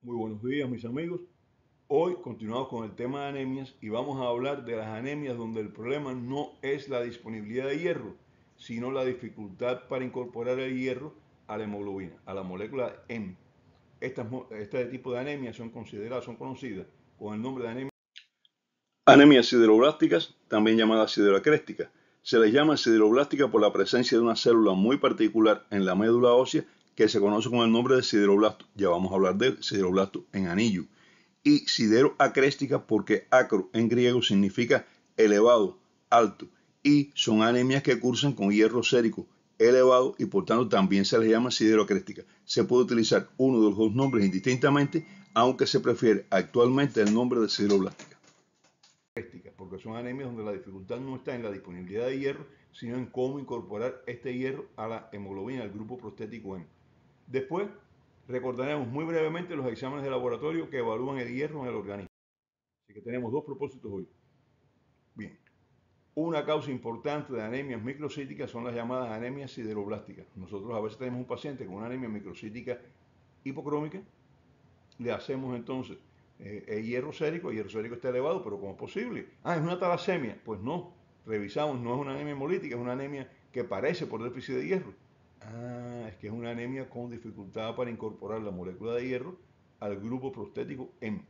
Muy buenos días, mis amigos. Hoy continuamos con el tema de anemias y vamos a hablar de las anemias donde el problema no es la disponibilidad de hierro, sino la dificultad para incorporar el hierro a la hemoglobina, a la molécula M. Este tipo de anemias son conocidas con el nombre de anemias sideroblásticas, también llamadas siderocrésticas. Se les llama sideroblástica por la presencia de una célula muy particular en la médula ósea que se conoce con el nombre de sideroblasto. Ya vamos a hablar de sideroblasto en anillo. Y sideroacréstica porque acro en griego significa elevado, alto. Y son anemias que cursan con hierro sérico elevado y por tanto también se les llama sideroacréstica. Se puede utilizar uno de los dos nombres indistintamente, aunque se prefiere actualmente el nombre de sideroblástica porque son anemias donde la dificultad no está en la disponibilidad de hierro, sino en cómo incorporar este hierro a la hemoglobina, al grupo prostético M. Después, recordaremos muy brevemente los exámenes de laboratorio que evalúan el hierro en el organismo. Así que tenemos dos propósitos hoy. Bien, una causa importante de anemias microcíticas son las llamadas anemias sideroblásticas. Nosotros a veces tenemos un paciente con una anemia microcítica hipocrómica, le hacemos entonces el hierro sérico está elevado, pero ¿cómo es posible? Ah, es una talasemia. Pues no, revisamos, no es una anemia hemolítica, es una anemia que parece por déficit de hierro. Ah, es que es una anemia con dificultad para incorporar la molécula de hierro al grupo prostético M.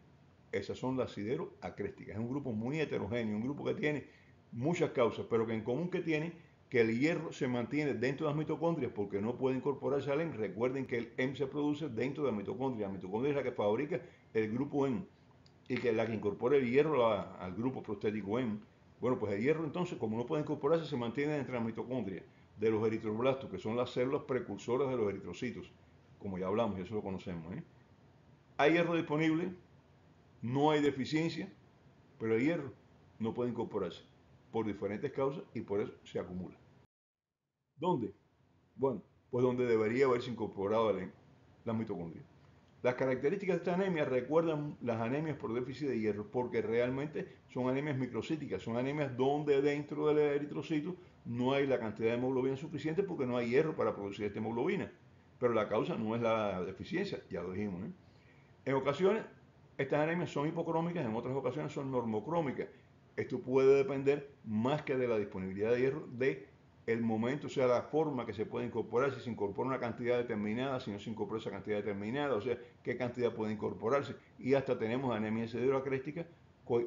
Esas son las sideroacrésticas. Es un grupo muy heterogéneo, un grupo que tiene muchas causas, pero que en común que tiene que el hierro se mantiene dentro de las mitocondrias porque no puede incorporarse al M. Recuerden que el M se produce dentro de la mitocondria. La mitocondria es la que fabrica el grupo M y que es la que incorpora el hierro al grupo prostético M. Bueno, pues el hierro entonces, como no puede incorporarse, se mantiene entre las mitocondrias de los eritroblastos, que son las células precursoras de los eritrocitos, como ya hablamos, y eso lo conocemos. Hay hierro disponible, no hay deficiencia, pero el hierro no puede incorporarse por diferentes causas y por eso se acumula. ¿Dónde? Bueno, pues donde debería haberse incorporado la mitocondria. Las características de esta anemia recuerdan las anemias por déficit de hierro porque realmente son anemias microcíticas, son anemias donde dentro del eritrocito no hay la cantidad de hemoglobina suficiente porque no hay hierro para producir esta hemoglobina. Pero la causa no es la deficiencia, ya lo dijimos. En ocasiones, estas anemias son hipocrómicas, en otras ocasiones son normocrómicas. Esto puede depender más que de la disponibilidad de hierro, de el momento, o sea, la forma que se puede incorporar, si se incorpora una cantidad determinada, si no se incorpora esa cantidad determinada, o sea, qué cantidad puede incorporarse. Y hasta tenemos anemias siderocrésticas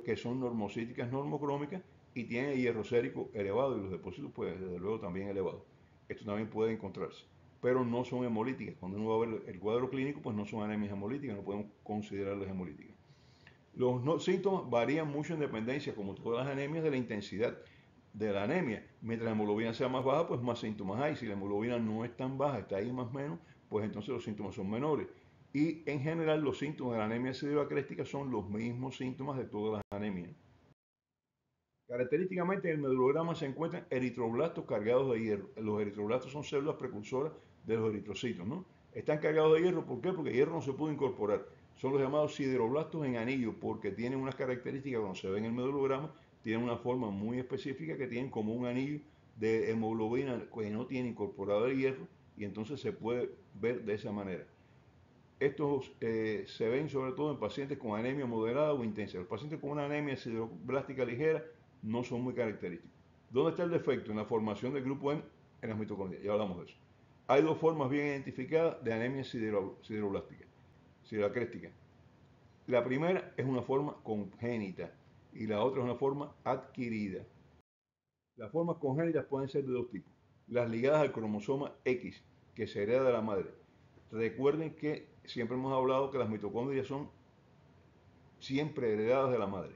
que son normocíticas, normocrómicas y tienen hierro sérico elevado y los depósitos, pues, desde luego también elevados. Esto también puede encontrarse, pero no son hemolíticas. Cuando uno va a ver el cuadro clínico, pues no son anemias hemolíticas, no podemos considerarlas hemolíticas. Los síntomas varían mucho en dependencia, como todas las anemias, de la intensidad de la anemia. Mientras la hemoglobina sea más baja, pues más síntomas hay. Si la hemoglobina no es tan baja, está ahí más o menos, pues entonces los síntomas son menores. Y en general los síntomas de la anemia siderocréstica son los mismos síntomas de todas las anemias. Característicamente en el medulograma se encuentran eritroblastos cargados de hierro. Los eritroblastos son células precursoras de los eritrocitos, ¿no? Están cargados de hierro, ¿por qué? Porque el hierro no se pudo incorporar. Son los llamados sideroblastos en anillo, porque tienen unas características, cuando se ven en el medulograma, tienen una forma muy específica que tienen como un anillo de hemoglobina que no tiene incorporado el hierro, y entonces se puede ver de esa manera. Estos se ven sobre todo en pacientes con anemia moderada o intensa. Los pacientes con una anemia sideroblástica ligera no son muy característicos. ¿Dónde está el defecto? En la formación del grupo M en las mitocondrias. Ya hablamos de eso. Hay dos formas bien identificadas de anemia sideroblástica, siderocréstica. La primera es una forma congénita y la otra es una forma adquirida. Las formas congénitas pueden ser de dos tipos. Las ligadas al cromosoma X, que se hereda de la madre. Recuerden que siempre hemos hablado que las mitocondrias son siempre heredadas de la madre.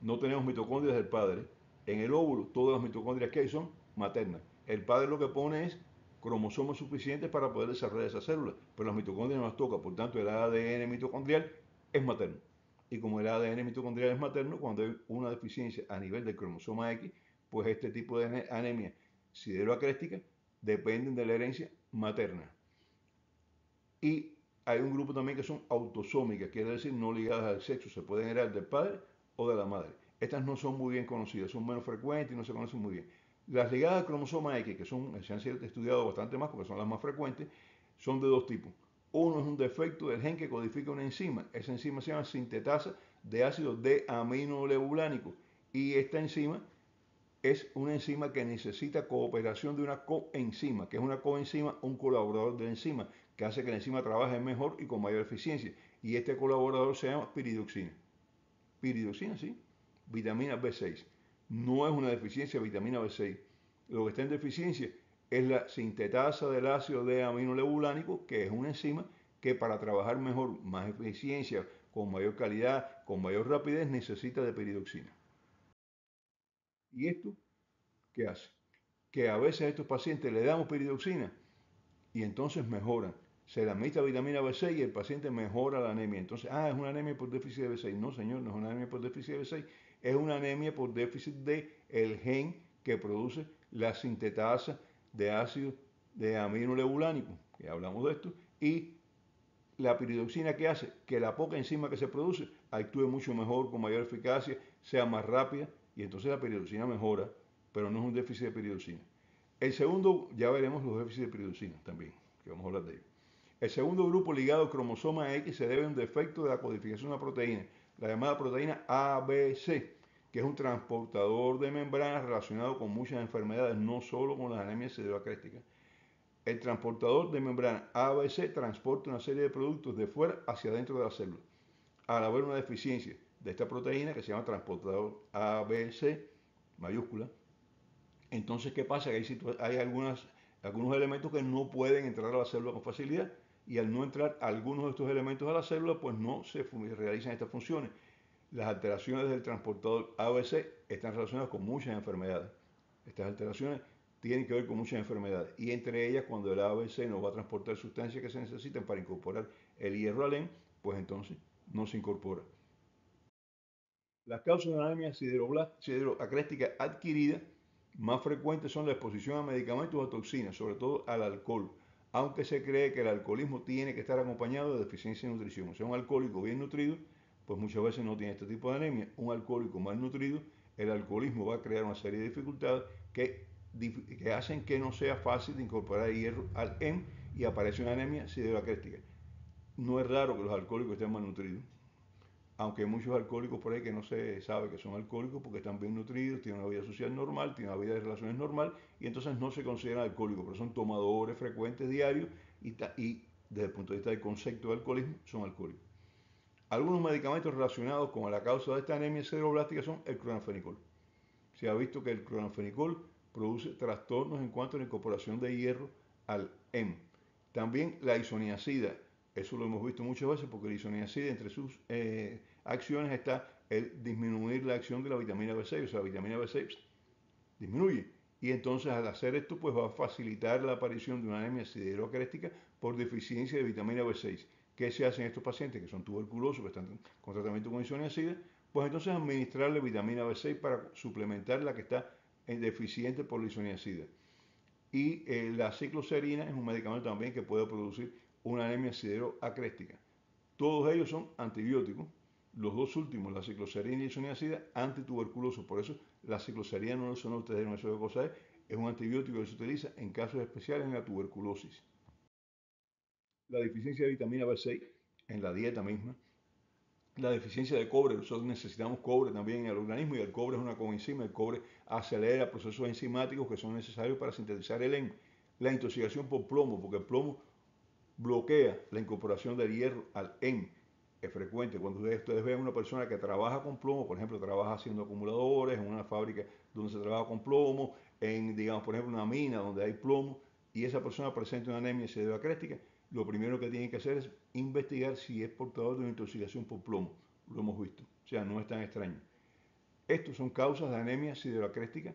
No tenemos mitocondrias del padre. En el óvulo, todas las mitocondrias que hay son maternas. El padre lo que pone es cromosomas suficientes para poder desarrollar esa célula, pero las mitocondrias no las toca, por tanto el ADN mitocondrial es materno. Y como el ADN mitocondrial es materno, cuando hay una deficiencia a nivel del cromosoma X, pues este tipo de anemia sideroacréstica dependen de la herencia materna. Y hay un grupo también que son autosómicas, quiere decir no ligadas al sexo, se pueden heredar del padre o de la madre. Estas no son muy bien conocidas, son menos frecuentes y no se conocen muy bien. Las ligadas al cromosoma X, que se han estudiado bastante más porque son las más frecuentes, son de dos tipos. Uno es un defecto del gen que codifica una enzima. Esa enzima se llama sintetasa de ácido D-aminolevulánico. Y esta enzima es una enzima que necesita cooperación de una coenzima, que es una coenzima, un colaborador de la enzima, que hace que la enzima trabaje mejor y con mayor eficiencia. Y este colaborador se llama piridoxina. Piridoxina, sí. Vitamina B6. No es una deficiencia de vitamina B6. Lo que está en deficiencia es la sintetasa del ácido D-aminolevulánico, que es una enzima que para trabajar mejor, más eficiencia, con mayor calidad, con mayor rapidez, necesita de piridoxina. ¿Y esto qué hace? Que a veces a estos pacientes le damos piridoxina y entonces mejoran. Se le administra vitamina B6 y el paciente mejora la anemia. Entonces, es una anemia por déficit de B6. No, señor, no es una anemia por déficit de B6. Es una anemia por déficit de el gen que produce la sintetasa de ácido de aminolevulánico, que hablamos de esto, y la piridoxina que hace que la poca enzima que se produce actúe mucho mejor, con mayor eficacia, sea más rápida, y entonces la piridoxina mejora, pero no es un déficit de piridoxina. El segundo, ya veremos los déficits de piridoxina también, que vamos a hablar de ello. El segundo grupo ligado al cromosoma X se debe a un defecto de la codificación de una proteína, la llamada proteína ABC, que es un transportador de membranas relacionado con muchas enfermedades, no solo con las anemias siderocrésticas. El transportador de membrana ABC transporta una serie de productos de fuera hacia adentro de la célula. Al haber una deficiencia de esta proteína que se llama transportador ABC mayúscula, entonces ¿qué pasa? Que hay algunos elementos que no pueden entrar a la célula con facilidad y al no entrar algunos de estos elementos a la célula, pues no se realizan estas funciones. Las alteraciones del transportador ABC están relacionadas con muchas enfermedades. Estas alteraciones tienen que ver con muchas enfermedades y entre ellas cuando el ABC no va a transportar sustancias que se necesitan para incorporar el hierro al EM, pues entonces no se incorpora. Las causas de anemia siderocréstica adquirida más frecuentes son la exposición a medicamentos o a toxinas, sobre todo al alcohol, aunque se cree que el alcoholismo tiene que estar acompañado de deficiencia de nutrición. O sea, un alcohólico bien nutrido, pues muchas veces no tiene este tipo de anemia. Un alcohólico mal nutrido, el alcoholismo va a crear una serie de dificultades que hacen que no sea fácil de incorporar hierro al EM y aparece una anemia siderocréstica. No es raro que los alcohólicos estén malnutridos, aunque hay muchos alcohólicos por ahí que no se sabe que son alcohólicos porque están bien nutridos, tienen una vida social normal, tienen una vida de relaciones normal y entonces no se consideran alcohólicos, pero son tomadores frecuentes diarios y desde el punto de vista del concepto de alcoholismo son alcohólicos. Algunos medicamentos relacionados con la causa de esta anemia cereroblástica son el clorafenicol. Se ha visto que el clorafenicol produce trastornos en cuanto a la incorporación de hierro al EM. También la isoniazida, eso lo hemos visto muchas veces porque la isoniazida entre sus acciones está el disminuir la acción de la vitamina B6, o sea, la vitamina B6 disminuye. Y entonces al hacer esto pues va a facilitar la aparición de una anemia siderocréstica por deficiencia de vitamina B6. ¿Qué se hace en estos pacientes que son tuberculosos, que están con tratamiento con isoniazida? Pues entonces administrarle vitamina B6 para suplementar la que está deficiente por la isoniazida. Y la cicloserina es un medicamento también que puede producir una anemia siderocréstica. Todos ellos son antibióticos. Los dos últimos, la cicloserina y la isoniazida, antituberculosos. Por eso la cicloserina no lo son ustedes, no sé qué cosa es un antibiótico que se utiliza en casos especiales en la tuberculosis. La deficiencia de vitamina B6 en la dieta misma, la deficiencia de cobre, nosotros necesitamos cobre también en el organismo y el cobre es una coenzima, el cobre acelera procesos enzimáticos que son necesarios para sintetizar el EM. La intoxicación por plomo, porque el plomo bloquea la incorporación del hierro al EM. Es frecuente cuando ustedes ven una persona que trabaja con plomo, por ejemplo, trabaja haciendo acumuladores en una fábrica donde se trabaja con plomo, en, digamos, por ejemplo, una mina donde hay plomo, y esa persona presenta una anemia siderocréstica, lo primero que tienen que hacer es investigar si es portador de una intoxicación por plomo. Lo hemos visto, o sea, no es tan extraño. Estos son causas de anemia siderocréstica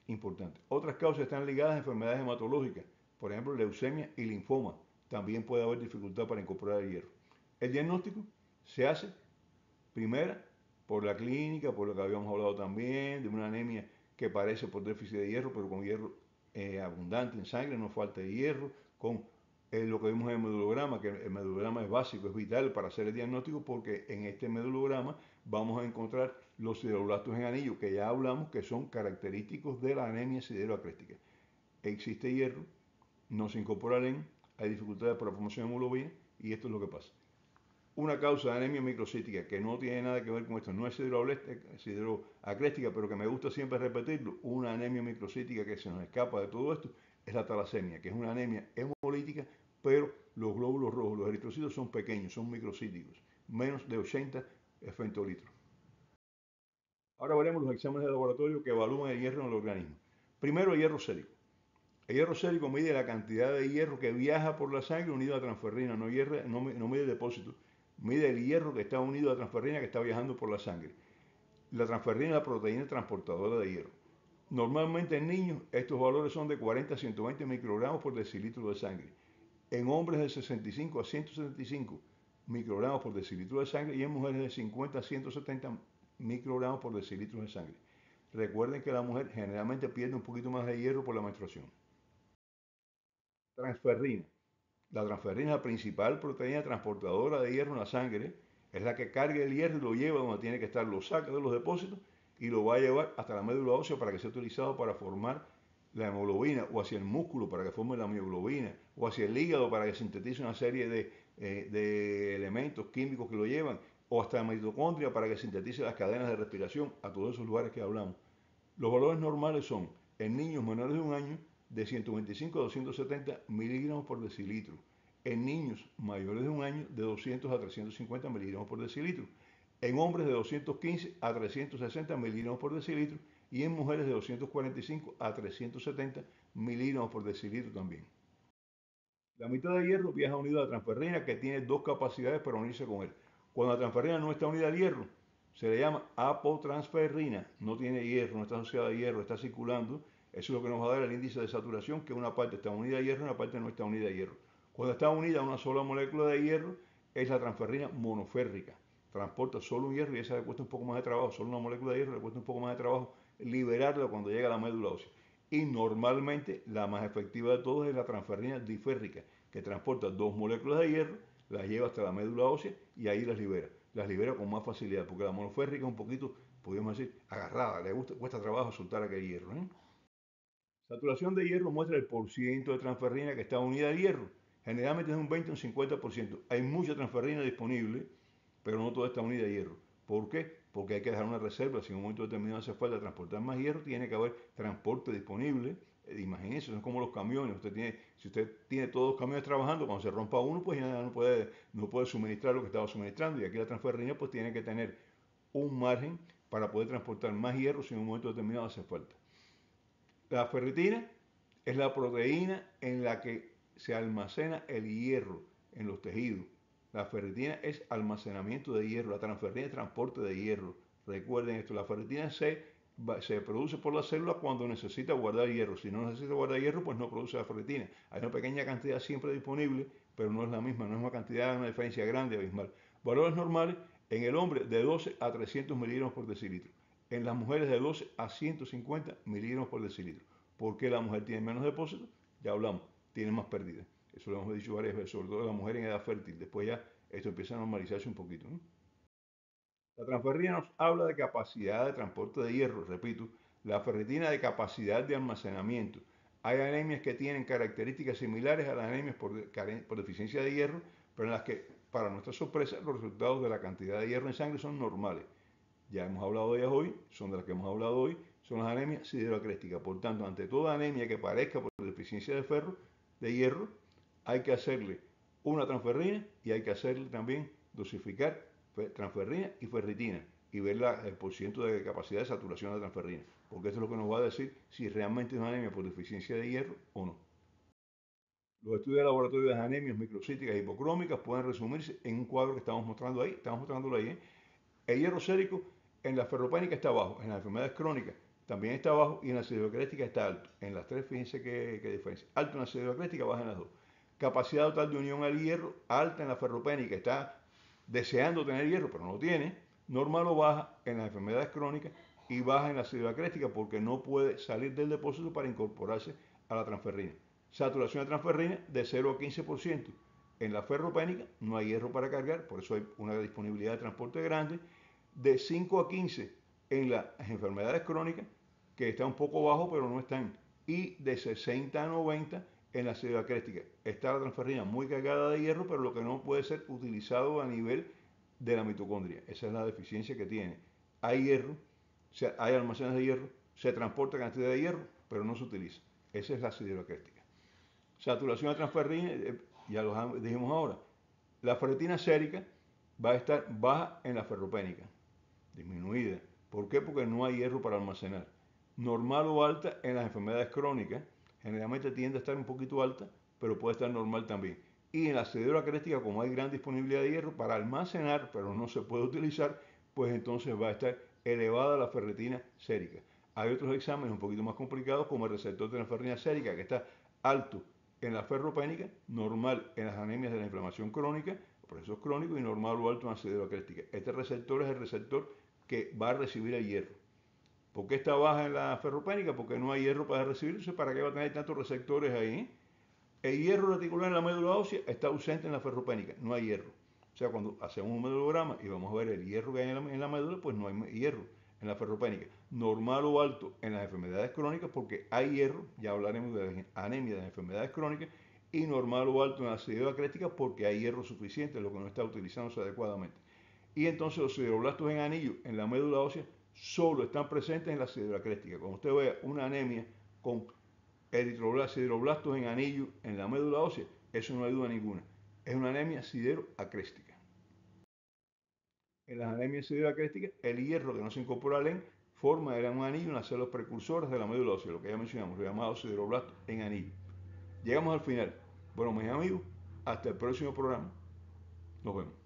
importantes. Otras causas están ligadas a enfermedades hematológicas, por ejemplo, leucemia y linfoma. También puede haber dificultad para incorporar el hierro. El diagnóstico se hace primera por la clínica, por lo que habíamos hablado también, de una anemia que parece por déficit de hierro, pero con hierro abundante en sangre, no falta de hierro, con lo que vimos en el medulograma, que el medulograma es básico, es vital para hacer el diagnóstico, porque en este medulograma vamos a encontrar los sideroblastos en anillo, que ya hablamos que son característicos de la anemia siderocréstica. Existe hierro, no se incorpora LEN, hay dificultades para la formación de hemoglobina y esto es lo que pasa. Una causa de anemia microcítica que no tiene nada que ver con esto, no es sideroacréstica, pero que me gusta siempre repetirlo, una anemia microcítica que se nos escapa de todo esto, es la talasemia, que es una anemia hemolítica, pero los glóbulos rojos, los eritrocitos son pequeños, son microcíticos, menos de 80 femtolitros. Ahora veremos los exámenes de laboratorio que evalúan el hierro en el organismo. Primero, el hierro sérico. El hierro sérico mide la cantidad de hierro que viaja por la sangre unido a transferrina, no mide el depósito, mide el hierro que está unido a la transferrina que está viajando por la sangre. La transferrina es la proteína transportadora de hierro. Normalmente en niños estos valores son de 40 a 120 microgramos por decilitro de sangre. En hombres de 65 a 175 microgramos por decilitro de sangre y en mujeres de 50 a 170 microgramos por decilitro de sangre. Recuerden que la mujer generalmente pierde un poquito más de hierro por la menstruación. Transferrina. La transferrina es la principal proteína transportadora de hierro en la sangre. Es la que carga el hierro y lo lleva donde tiene que estar, lo saca de los depósitos y lo va a llevar hasta la médula ósea para que sea utilizado para formar la hemoglobina, o hacia el músculo para que forme la mioglobina, o hacia el hígado para que sintetice una serie de elementos químicos que lo llevan, o hasta la mitocondria para que sintetice las cadenas de respiración, a todos esos lugares que hablamos. Los valores normales son, en niños menores de un año, de 125 a 270 miligramos por decilitro. En niños mayores de un año, de 200 a 350 miligramos por decilitro. En hombres, de 215 a 360 miligramos por decilitro. Y en mujeres, de 245 a 370 miligramos por decilitro también. La mitad de hierro viaja unido a la transferrina, que tiene dos capacidades para unirse con él. Cuando la transferrina no está unida al hierro, se le llama apotransferrina. No tiene hierro, no está asociada a hierro, está circulando. Eso es lo que nos va a dar el índice de saturación, que una parte está unida a hierro y una parte no está unida a hierro. Cuando está unida a una sola molécula de hierro, es la transferrina monoférrica. Transporta solo un hierro y esa le cuesta un poco más de trabajo. Solo una molécula de hierro le cuesta un poco más de trabajo liberarla cuando llega a la médula ósea. Y normalmente la más efectiva de todas es la transferrina diférrica, que transporta dos moléculas de hierro, las lleva hasta la médula ósea y ahí las libera. Las libera con más facilidad, porque la monoférrica es un poquito, podríamos decir, agarrada, cuesta trabajo soltar aquel hierro. Saturación de hierro muestra el porciento de transferrina que está unida al hierro. Generalmente es un 20 o un 50%. Hay mucha transferrina disponible, pero no toda está unida a hierro. ¿Por qué? Porque hay que dejar una reserva. Si en un momento determinado hace falta transportar más hierro, tiene que haber transporte disponible. Imagínense, no es como los camiones. Si usted tiene todos los camiones trabajando, cuando se rompa uno, pues ya no puede suministrar lo que estaba suministrando. Y aquí la transferrina pues tiene que tener un margen para poder transportar más hierro si en un momento determinado hace falta. La ferritina es la proteína en la que se almacena el hierro en los tejidos. La ferritina es almacenamiento de hierro, la transferrina es transporte de hierro. Recuerden esto, la ferritina se produce por la célula cuando necesita guardar hierro. Si no necesita guardar hierro, pues no produce la ferritina. Hay una pequeña cantidad siempre disponible, pero no es la misma, no es una cantidad, una diferencia grande, abismal. Valores normales en el hombre de 12 a 300 miligramos por decilitro. En las mujeres de 12 a 150 miligramos por decilitro. ¿Por qué la mujer tiene menos depósitos? Ya hablamos, tiene más pérdidas. Eso lo hemos dicho varias veces, sobre todo la mujer en edad fértil. Después ya esto empieza a normalizarse un poquito, ¿no? La transferrina nos habla de capacidad de transporte de hierro, repito, la ferritina de capacidad de almacenamiento. Hay anemias que tienen características similares a las anemias por deficiencia de hierro, pero en las que, para nuestra sorpresa, los resultados de la cantidad de hierro en sangre son normales. Ya hemos hablado de ellas hoy, son de las que hemos hablado hoy, son las anemias siderocrésticas. Por tanto, ante toda anemia que parezca por deficiencia de hierro, hay que hacerle una transferrina y hay que hacerle también dosificar transferrina y ferritina y ver el porcentaje de capacidad de saturación de la transferrina, porque eso es lo que nos va a decir si realmente es una anemia por deficiencia de hierro o no. Los estudios de laboratorio de las anemias microcíticas y hipocrómicas pueden resumirse en un cuadro que estamos mostrando ahí, El hierro sérico en la ferropénica está bajo, en las enfermedades crónicas también está bajo y en la siderocréstica está alto. En las tres, fíjense qué diferencia. Alto en la siderocréstica, baja en las dos. Capacidad total de unión al hierro, alta en la ferropénica, está deseando tener hierro, pero no lo tiene. Normal o baja en las enfermedades crónicas y baja en la siderocréstica porque no puede salir del depósito para incorporarse a la transferrina. Saturación de transferrina de 0 a 15%. En la ferropénica no hay hierro para cargar, por eso hay una disponibilidad de transporte grande. De 5 a 15 en las enfermedades crónicas, que está un poco bajo, pero no están. Y de 60 a 90 en la siderocréstica está la transferrina muy cargada de hierro, pero lo que no puede ser utilizado a nivel de la mitocondria. Esa es la deficiencia que tiene. Hay hierro, o sea, hay almacenes de hierro, se transporta cantidad de hierro, pero no se utiliza. Esa es la siderocréstica. Saturación de transferrina, ya lo dijimos ahora. La ferritina sérica va a estar baja en la ferropénica, disminuida. ¿Por qué? Porque no hay hierro para almacenar. Normal o alta en las enfermedades crónicas, generalmente tiende a estar un poquito alta, pero puede estar normal también. Y en la siderocréstica, como hay gran disponibilidad de hierro para almacenar, pero no se puede utilizar, pues entonces va a estar elevada la ferritina sérica. Hay otros exámenes un poquito más complicados, como el receptor de la ferritina sérica, que está alto en la ferropénica, normal en las anemias de la inflamación crónica, procesos crónicos, y normal o alto en la siderocréstica. Este receptor es el receptor que va a recibir el hierro. ¿Por qué está baja en la ferropénica? Porque no hay hierro para recibirse. ¿Para qué va a tener tantos receptores ahí? El hierro reticular en la médula ósea está ausente en la ferropénica, no hay hierro. O sea, cuando hacemos un medulograma y vamos a ver el hierro que hay en la médula, pues no hay hierro en la ferropénica. Normal o alto en las enfermedades crónicas porque hay hierro, ya hablaremos de la anemia de las enfermedades crónicas, y normal o alto en la siderocréstica porque hay hierro suficiente, lo que no está utilizándose adecuadamente. Y entonces los sideroblastos en anillo en la médula ósea solo están presentes en la siderocréstica. Cuando usted vea una anemia con sideroblastos en anillo en la médula ósea, eso no hay duda ninguna. Es una anemia sideroacréstica. En las anemias sideroacrésticas, el hierro que no se incorpora al EN forma en un anillo unas células precursoras de la médula ósea, lo que ya mencionamos, los llamados sideroblastos en anillo. Llegamos al final. Bueno, mis amigos, hasta el próximo programa. Nos vemos.